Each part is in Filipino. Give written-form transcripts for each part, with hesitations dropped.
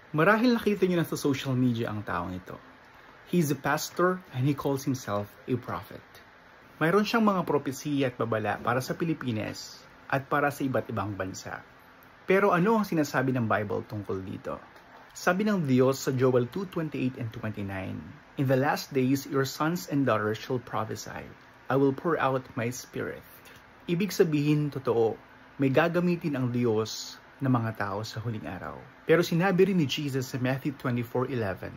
Marahil nakita niyo na sa social media ang taong ito. He's a pastor and he calls himself a prophet. Mayroon siyang mga propesiya at babala para sa Pilipinas at para sa iba't ibang bansa. Pero ano ang sinasabi ng Bible tungkol dito? Sabi ng Diyos sa Joel 2:28 and 29, "In the last days, your sons and daughters shall prophesy. I will pour out my spirit." Ibig sabihin, totoo, may gagamitin ang Diyos ng mga tao sa huling araw. Pero sinabi rin ni Jesus sa Matthew 24:11,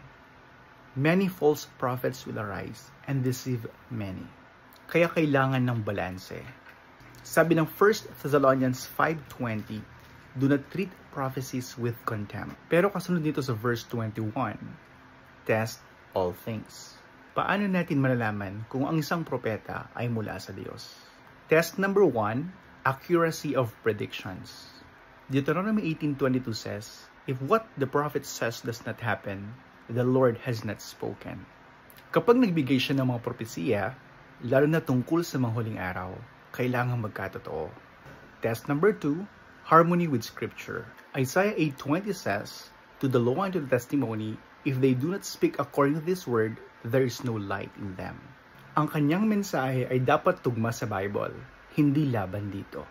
"Many false prophets will arise and deceive many." Kaya kailangan ng balanse. Sabi ng 1 Thessalonians 5:20, "Do not treat prophecies with contempt." Pero kasunod dito sa verse 21, "Test all things." Paano natin malalaman kung ang isang propeta ay mula sa Diyos? Test number 1, accuracy of predictions. Deuteronomy 18:22 says, "If what the prophet says does not happen, the Lord has not spoken." Kapag nagbigay siya ng mga propesiya, lalo na tungkol sa mga huling araw, kailangan magkatotoo. Test number 2, harmony with Scripture. Isaiah 8:20 says, "To the law and to the testimony, if they do not speak according to this word, there is no light in them." Ang kanyang mensahe ay dapat tugma sa Bible, hindi laban dito.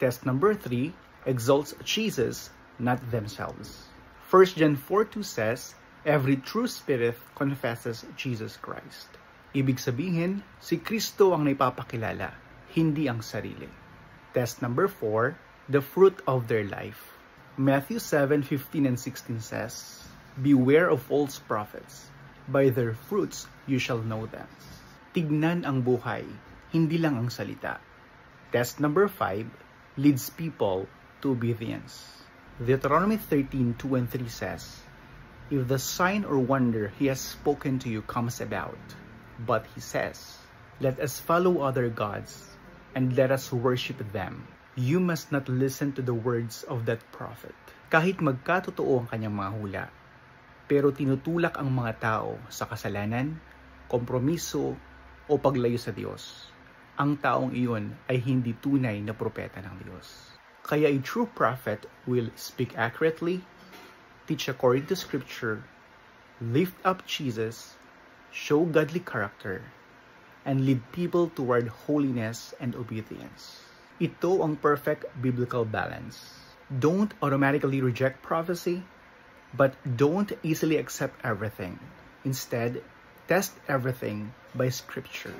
Test number 3, exalts Jesus, not themselves. 1 John 4:2 says, "Every true spirit confesses Jesus Christ." Ibig sabihin, si Kristo ang naipapakilala, hindi ang sarili. Test number 4, the fruit of their life. Matthew 7:15 and 16 says, "Beware of false prophets. By their fruits you shall know them." Tignan ang buhay, hindi lang ang salita. Test number 5, leads people to obedience. Deuteronomy 13:2 and 3 says, "If the sign or wonder he has spoken to you comes about, but he says, 'Let us follow other gods, and let us worship them,' you must not listen to the words of that prophet." Kahit magkatotoo ang kanyang mga hula, pero tinutulak ang mga tao sa kasalanan, kompromiso, o paglayo sa Diyos, ang taong iyon ay hindi tunay na propeta ng Diyos. Kaya a true prophet will speak accurately, teach according to Scripture, lift up Jesus, show godly character, and lead people toward holiness and obedience. Ito ang perfect biblical balance. Don't automatically reject prophecy, but don't easily accept everything. Instead, test everything by Scripture.